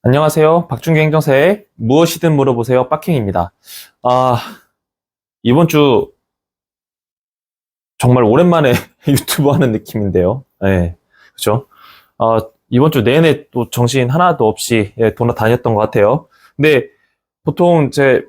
안녕하세요. 박준규 행정사의 무엇이든 물어보세요. 빡행입니다. 아, 이번 주 정말 오랜만에 유튜브 하는 느낌인데요. 네, 그죠? 이번 주 내내 또 정신 하나도 없이 돌아다녔던 것 같아요. 근데 보통 제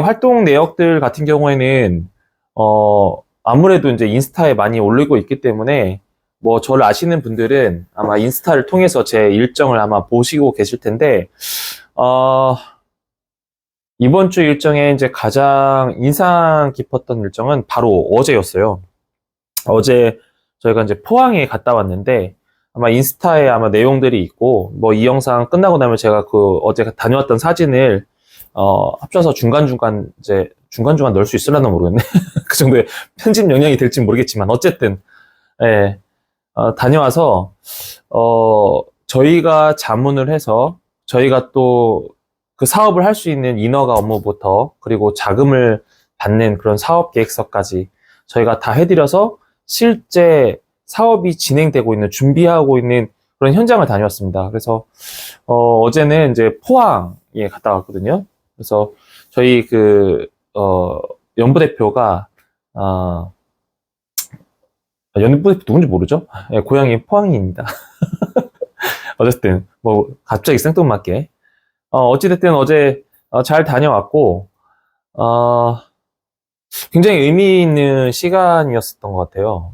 활동 내역들 같은 경우에는, 아무래도 이제 인스타에 많이 올리고 있기 때문에, 뭐 저를 아시는 분들은 아마 인스타를 통해서 제 일정을 아마 보시고 계실 텐데, 어, 이번 주 일정에 이제 가장 인상 깊었던 일정은 바로 어제였어요. 어제 저희가 이제 포항에 갔다 왔는데 아마 인스타에 아마 내용들이 있고 뭐 이 영상 끝나고 나면 제가 그 어제 다녀왔던 사진을 합쳐서 중간중간 넣을 수 있으려나 모르겠네. 그 정도의 편집 영향이 될지 모르겠지만 어쨌든 예, 다녀와서 저희가 자문을 해서 저희가 또 그 사업을 할 수 있는 인허가 업무부터 그리고 자금을 받는 그런 사업 계획서까지 저희가 다 해드려서 실제 사업이 진행되고 있는 준비하고 있는 그런 현장을 다녀왔습니다. 그래서 어제는 이제 포항에 갔다 왔거든요. 그래서 저희 연부대표가 연부대표 누군지 모르죠? 예, 고향이 포항입니다. 어쨌든 뭐 갑자기 생뚱맞게 어찌됐든 어제 잘 다녀왔고 어, 굉장히 의미 있는 시간이었었던 것 같아요.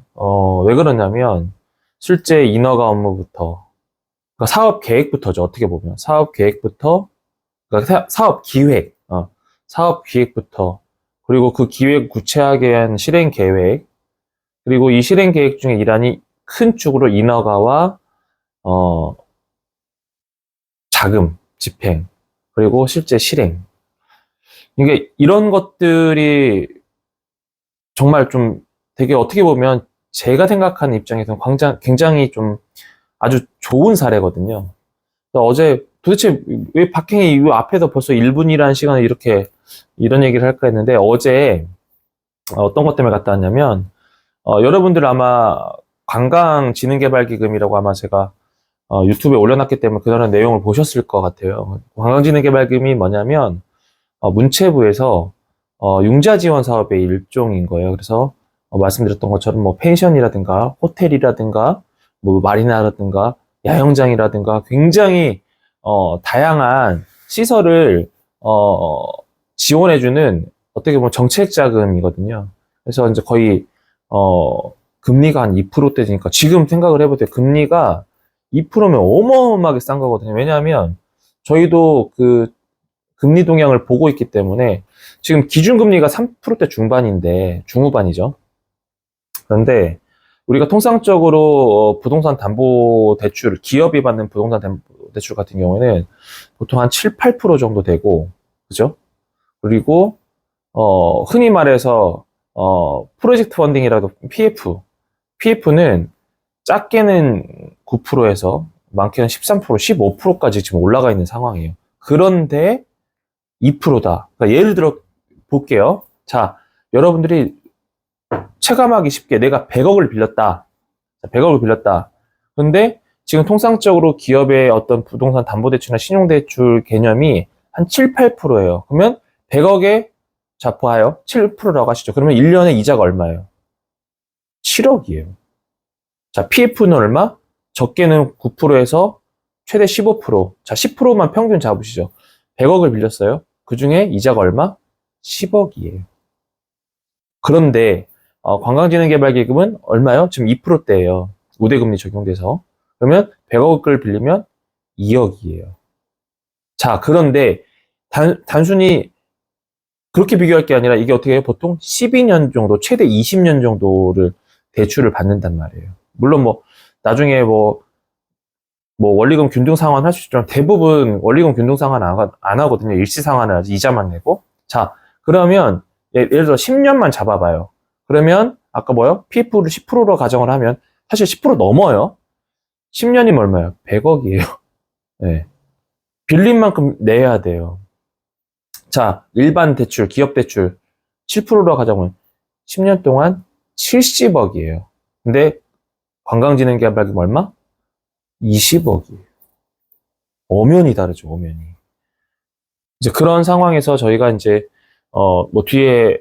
왜 그러냐면 실제 인허가 업무부터 그러니까 사업 계획부터죠. 어떻게 보면 사업 계획부터 그러니까 사업 기획 사업 기획부터 그리고 그 기획 구체하게 한 실행 계획 그리고 이 실행 계획 중에 일환이 큰 축으로 인허가와 어, 자금 집행 그리고 실제 실행 이게 이런 것들이 정말 좀 되게 어떻게 보면 제가 생각하는 입장에서는 굉장히 좀 아주 좋은 사례거든요. 어제 도대체 왜 박행이 이 앞에서 벌써 1분이라는 시간을 이렇게 이런 얘기를 할까 했는데 어제 어떤 것 때문에 갔다 왔냐면 여러분들 아마 관광진흥개발기금이라고 아마 제가 유튜브에 올려놨기 때문에 그런 내용을 보셨을 것 같아요. 관광진흥개발금이 뭐냐면 문체부에서 융자 지원 사업의 일종인 거예요. 그래서 말씀드렸던 것처럼 뭐 펜션이라든가 호텔이라든가 뭐 마리나라든가 야영장이라든가 굉장히 다양한 시설을 어, 지원해주는 어떻게 보면 정책 자금이거든요. 그래서 이제 거의 금리가 한 2%대니까 지금 생각을 해볼 때 금리가 2%면 어마어마하게 싼 거거든요. 왜냐하면 저희도 그 금리 동향을 보고 있기 때문에 지금 기준금리가 3%대 중반인데 중후반이죠. 그런데 우리가 통상적으로 부동산 담보 대출, 기업이 받는 부동산 담보 대출 같은 경우에는 보통 한 7, 8% 정도 되고, 그죠? 그리고 흔히 말해서 프로젝트 펀딩이라도 PF는 작게는 9%에서 많게는 13%, 15%까지 지금 올라가 있는 상황이에요. 그런데 2%다. 그러니까 예를 들어 볼게요. 자, 여러분들이 체감하기 쉽게 내가 100억을 빌렸다. 100억을 빌렸다. 근데 지금 통상적으로 기업의 어떤 부동산 담보대출이나 신용대출 개념이 한 7, 8%예요. 그러면 100억에 자, 보아요. 7%라고 하시죠. 그러면 1년에 이자가 얼마예요? 7억이에요. 자, PF는 얼마? 적게는 9%에서 최대 15%. 자, 10%만 평균 잡으시죠. 100억을 빌렸어요. 그 중에 이자가 얼마? 10억이에요. 그런데 관광진흥개발기금은 얼마요? 지금 2%대예요. 우대금리 적용돼서. 그러면 100억을 빌리면 2억이에요. 자, 그런데 단순히 그렇게 비교할 게 아니라 이게 어떻게 해요? 보통 12년 정도, 최대 20년 정도를 대출을 받는단 말이에요. 물론 뭐 나중에 뭐 원리금 균등 상환 할 수 있지만 대부분 원리금 균등 상환 안 하거든요. 일시 상환을 하지 이자만 내고. 자, 그러면 예를 들어 10년만 잡아봐요. 그러면 아까 뭐요? PF를 10%로 가정을 하면 사실 10% 넘어요. 10년이면 얼마예요? 100억이에요. 네. 빌린 만큼 내야 돼요. 자, 일반 대출, 기업 대출 7%로 가정은 10년 동안 70억이에요. 근데 관광진흥개발금 얼마? 20억이에요. 엄연히 다르죠, 엄연히. 이제 그런 상황에서 저희가 이제, 뭐 뒤에,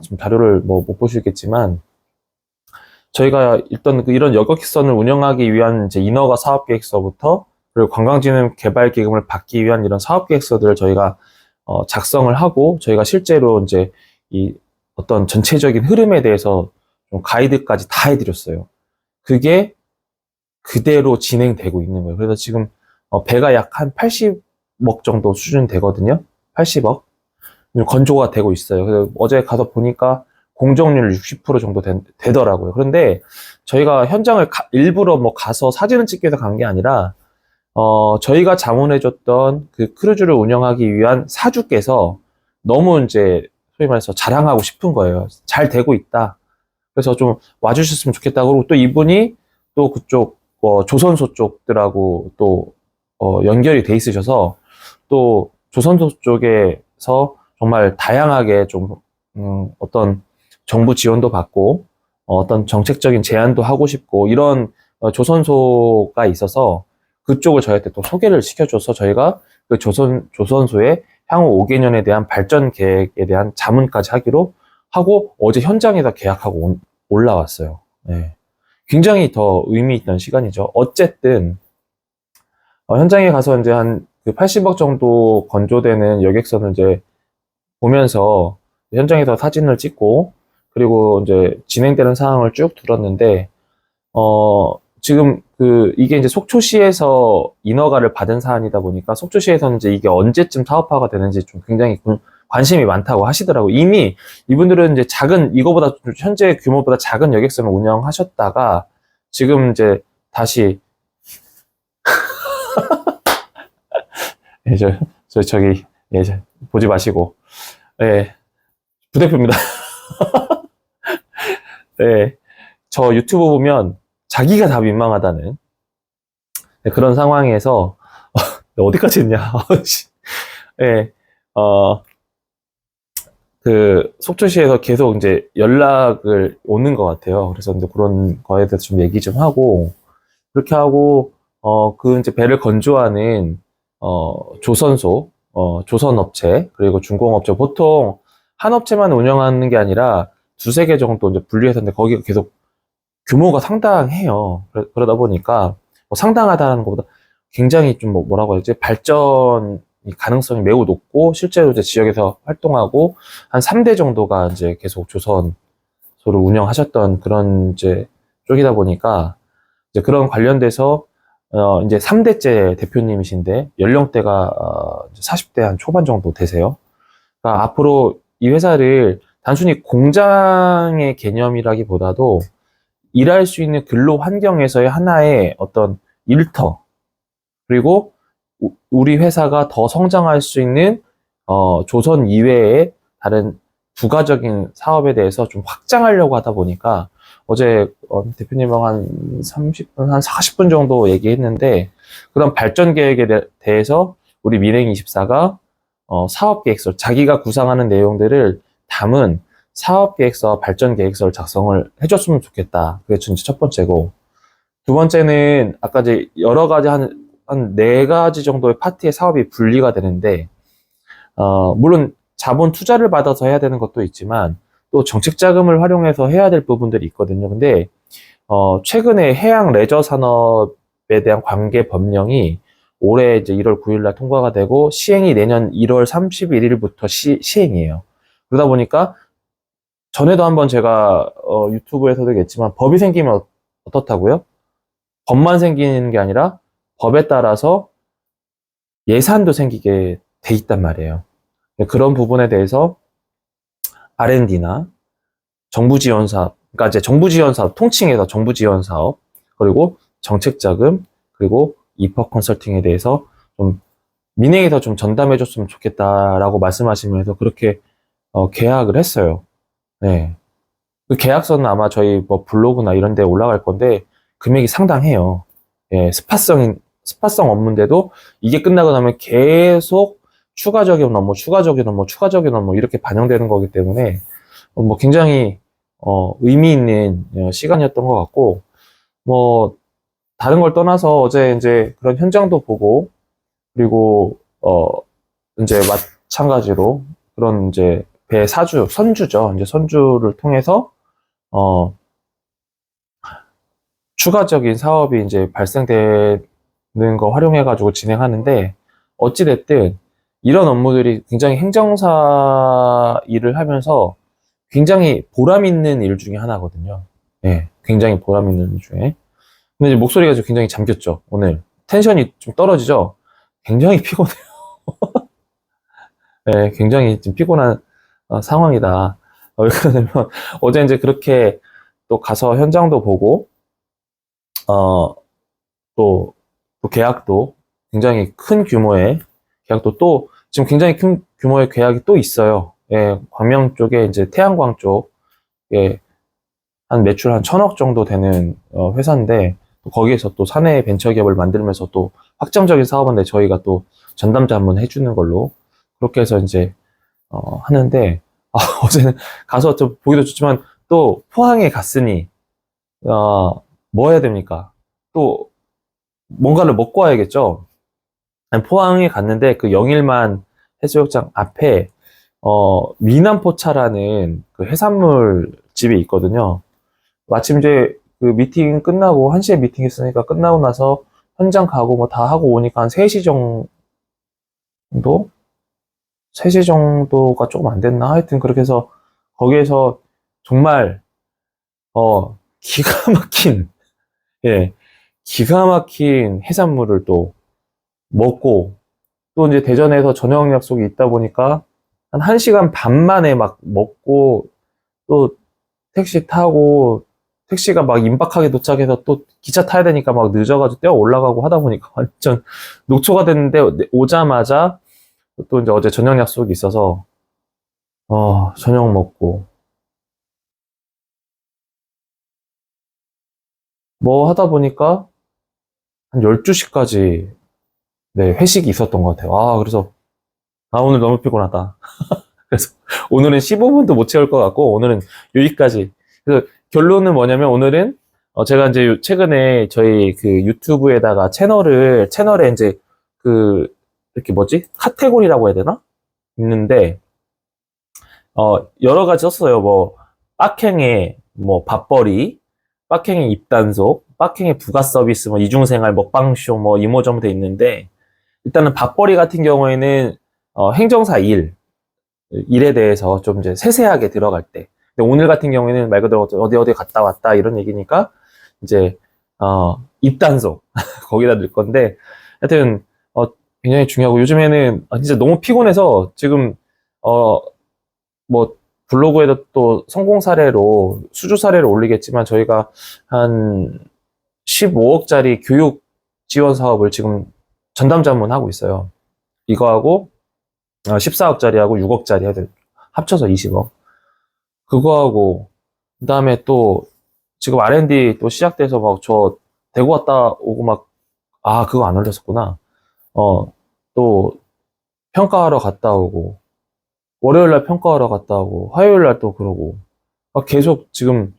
지금 자료를 뭐 못 보시겠지만, 저희가 일단 이런 여객선을 운영하기 위한 이제 인허가 사업계획서부터, 그리고 관광진흥 개발기금을 받기 위한 이런 사업계획서들을 저희가 작성을 하고, 저희가 실제로 이제 이 어떤 전체적인 흐름에 대해서 좀 가이드까지 다 해드렸어요. 그게 그대로 진행되고 있는 거예요. 그래서 지금 배가 약 한 80억 정도 수준 되거든요. 80억. 건조가 되고 있어요. 그래서 어제 가서 보니까 공정률 60% 정도 되더라고요. 그런데 저희가 현장을 일부러 뭐 가서 사진을 찍기 위해서 간 게 아니라, 저희가 자문해줬던 그 크루즈를 운영하기 위한 사주께서 너무 이제 소위 말해서 자랑하고 싶은 거예요. 잘 되고 있다. 그래서 좀 와주셨으면 좋겠다. 그리고 또 이분이 또 그쪽 조선소 쪽들하고 또 연결이 돼 있으셔서 또 조선소 쪽에서 정말 다양하게 좀 어떤 정부 지원도 받고 어떤 정책적인 제안도 하고 싶고 이런 조선소가 있어서 그쪽을 저희한테 또 소개를 시켜줘서 저희가 그 조선소의 향후 5개년에 대한 발전 계획에 대한 자문까지 하기로 하고 어제 현장에서 계약하고 올라왔어요. 네. 굉장히 더 의미 있던 시간이죠. 어쨌든 현장에 가서 이제 한 그 80억 정도 건조되는 여객선을 이제 보면서 현장에서 사진을 찍고 그리고 이제 진행되는 상황을 쭉 들었는데 지금 이게 이제 속초시에서 인허가를 받은 사안이다 보니까 속초시에서는 이제 이게 언제쯤 사업화가 되는지 좀 굉장히 관심이 많다고 하시더라고요. 이미 이분들은 이제 이거보다 현재 규모보다 작은 여객선을 운영하셨다가 지금 이제 다시 저기 보지 마시고 부대표입니다. 네, 저 유튜브 보면 자기가 다 민망하다는 그런 상황에서 어디까지 했냐? 네, 속초시에서 계속 이제 연락을 오는 것 같아요. 그래서 이제 그런 거에 대해서 좀 얘기 좀 하고 그렇게 하고 이제 배를 건조하는 조선소, 조선업체 그리고 중공업체 보통 한 업체만 운영하는 게 아니라 두세 개 정도 이제 분리해서 근데 거기가 계속 규모가 상당해요. 그러다 보니까 뭐 상당하다는 것보다 굉장히 좀 뭐라고 해야지 발전 가능성이 매우 높고 실제로 이제 지역에서 활동하고 한 3대 정도가 이제 계속 조선소를 운영하셨던 그런 이제 쪽이다 보니까 이제 그런 관련돼서 이제 3대째 대표님이신데 연령대가 40대 한 초반 정도 되세요. 그러니까 앞으로 이 회사를 단순히 공장의 개념이라기보다도 일할 수 있는 근로 환경에서의 하나의 어떤 일터, 그리고 우리 회사가 더 성장할 수 있는 조선 이외의 다른 부가적인 사업에 대해서 좀 확장하려고 하다 보니까 어제 대표님하고 한 30분, 한 40분 정도 얘기했는데 그런 발전 계획에 대해서 우리 민행24가 사업계획서, 자기가 구상하는 내용들을 담은 사업계획서, 발전계획서를 작성을 해줬으면 좋겠다. 그게 진짜 첫 번째고. 두 번째는 아까 이제 여러 가지 한 네 가지 정도의 파트의 사업이 분리가 되는데, 물론 자본 투자를 받아서 해야 되는 것도 있지만, 또 정책 자금을 활용해서 해야 될 부분들이 있거든요. 근데, 최근에 해양 레저 산업에 대한 관계 법령이 올해 이제 1월 9일 날 통과가 되고, 시행이 내년 1월 31일부터 시행이에요. 그러다 보니까, 전에도 한번 제가, 유튜브에서도 얘기했지만, 법이 생기면 어떻다고요? 법만 생기는 게 아니라, 법에 따라서 예산도 생기게 돼 있단 말이에요. 그런 부분에 대해서 R&D나 정부 지원 사업, 그러니까 이제 정부 지원 사업, 통칭해서 정부 지원 사업, 그리고 정책 자금, 그리고 입학 컨설팅에 대해서 좀 민행에서 좀 전담해 줬으면 좋겠다라고 말씀하시면서 그렇게 계약을 했어요. 네. 그 계약서는 아마 저희 뭐 블로그나 이런 데 올라갈 건데 금액이 상당해요. 예, 스파성 업무인데도 이게 끝나고 나면 계속 추가적인 업무, 추가적인 업무, 추가적인 업무 이렇게 반영되는 거기 때문에 뭐 굉장히 의미 있는 시간이었던 것 같고 뭐 다른 걸 떠나서 어제 이제 그런 현장도 보고 그리고, 이제 마찬가지로 그런 이제 배 선주죠. 이제 선주를 통해서, 어, 추가적인 사업이 이제 발생되는 거 활용해가지고 진행하는데, 어찌됐든, 이런 업무들이 굉장히 행정사 일을 하면서 굉장히 보람 있는 일 중에 하나거든요. 예, 굉장히 보람 있는 일 중에. 근데 이제 목소리가 좀 굉장히 잠겼죠, 오늘. 텐션이 좀 떨어지죠? 굉장히 피곤해요. 예, 굉장히 좀 피곤한 상황이다. 왜 그러냐면, 어제 이제 그렇게 또 가서 현장도 보고, 어, 또, 또 계약도 굉장히 큰 규모의 계약도 또, 지금 굉장히 큰 규모의 계약이 또 있어요. 예, 광명 쪽에 이제 태양광 쪽에 한 매출 한 1,000억 정도 되는 회사인데, 또 거기에서 또 사내 벤처기업을 만들면서 또 확정적인 사업인데 저희가 또 전담자 한번 해주는 걸로 그렇게 해서 이제 하는데, 어제는 가서 좀 보기도 좋지만 또 포항에 갔으니 뭐 해야 됩니까? 또 뭔가를 먹고 와야겠죠. 포항에 갔는데 그 영일만 해수욕장 앞에 미남포차라는 그 해산물 집이 있거든요. 마침 이제 그 미팅 끝나고 1시에 미팅 했으니까 끝나고 나서 현장 가고 뭐 다 하고 오니까 한 3시 정도? 3시 정도가 조금 안 됐나? 하여튼 그렇게 해서 거기에서 정말 기가 막힌 예, 기가 막힌 해산물을 또 먹고 또 이제 대전에서 저녁 약속이 있다 보니까 한 1시간 반 만에 막 먹고 또 택시 타고 택시가 막 임박하게 도착해서 또 기차 타야 되니까 막 늦어가지고 뛰어 올라가고 하다 보니까 완전 녹초가 됐는데 오자마자 또 이제 어제 저녁 약속이 있어서 저녁 먹고 뭐 하다 보니까 한 12시까지 네, 회식이 있었던 것 같아요. 그래서 오늘 너무 피곤하다. 그래서 오늘은 15분도 못 채울 것 같고 오늘은 여기까지. 그래서 결론은 뭐냐면 오늘은 제가 이제 최근에 저희 그 유튜브에다가 채널에 이제 그 이렇게 뭐지? 카테고리라고 해야 되나? 있는데 여러 가지 썼어요. 뭐 빡행의 뭐 밥벌이, 빡행의 입단속, 빡행의 부가 서비스, 뭐 이중생활, 먹방쇼, 뭐 이모저모 돼 있는데 일단은 밥벌이 같은 경우에는 행정사 일에 대해서 좀 이제 세세하게 들어갈 때. 근데 오늘 같은 경우에는 말 그대로 어디 갔다 왔다 이런 얘기니까 이제 입단속 거기다 넣을 건데 하여튼 굉장히 중요하고 요즘에는 진짜 너무 피곤해서 지금 뭐 블로그에도 또 성공 사례로 수주 사례를 올리겠지만 저희가 한 15억짜리 교육 지원 사업을 지금 전담자문하고 있어요. 이거하고 14억짜리하고 6억짜리 해야 돼. 합쳐서 20억. 그거하고, 그 다음에 또, 지금 R&D 또 시작돼서 막 저 대구 갔다 오고 막, 그거 안 올렸었구나. 또, 평가하러 갔다 오고, 월요일날 평가하러 갔다 오고, 화요일날 또 그러고, 막 계속 지금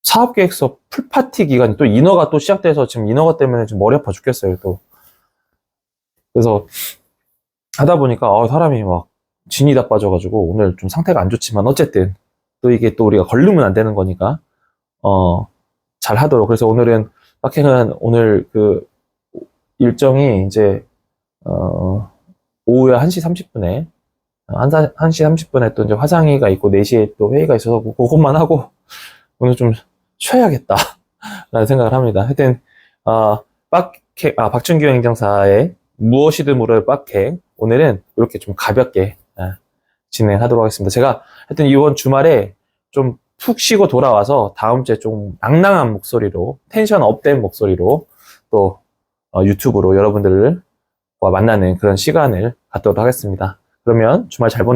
사업계획서 풀파티 기간이 또 인허가 또 시작돼서 지금 인허가 때문에 지금 머리 아파 죽겠어요, 또. 그래서 하다 보니까 사람이 막 진이 다 빠져가지고 오늘 좀 상태가 안 좋지만 어쨌든 또 이게 또 우리가 걸르면 안 되는 거니까 잘 하도록. 그래서 오늘은 빡행은 오늘 그 일정이 이제 오후에 1시 30분에 1시 30분에 또 이제 화상회의가 있고 4시에 또 회의가 있어서 그것만 하고 오늘 좀 쉬어야겠다 라는 생각을 합니다. 하여튼 박준규 행정사의 무엇이든 물을 빡행 오늘은 이렇게 좀 가볍게 진행하도록 하겠습니다. 제가 하여튼 이번 주말에 좀 푹 쉬고 돌아와서 다음 주에 좀 낭낭한 목소리로 텐션 업된 목소리로 또 유튜브로 여러분들과 만나는 그런 시간을 갖도록 하겠습니다. 그러면 주말 잘 보내세요.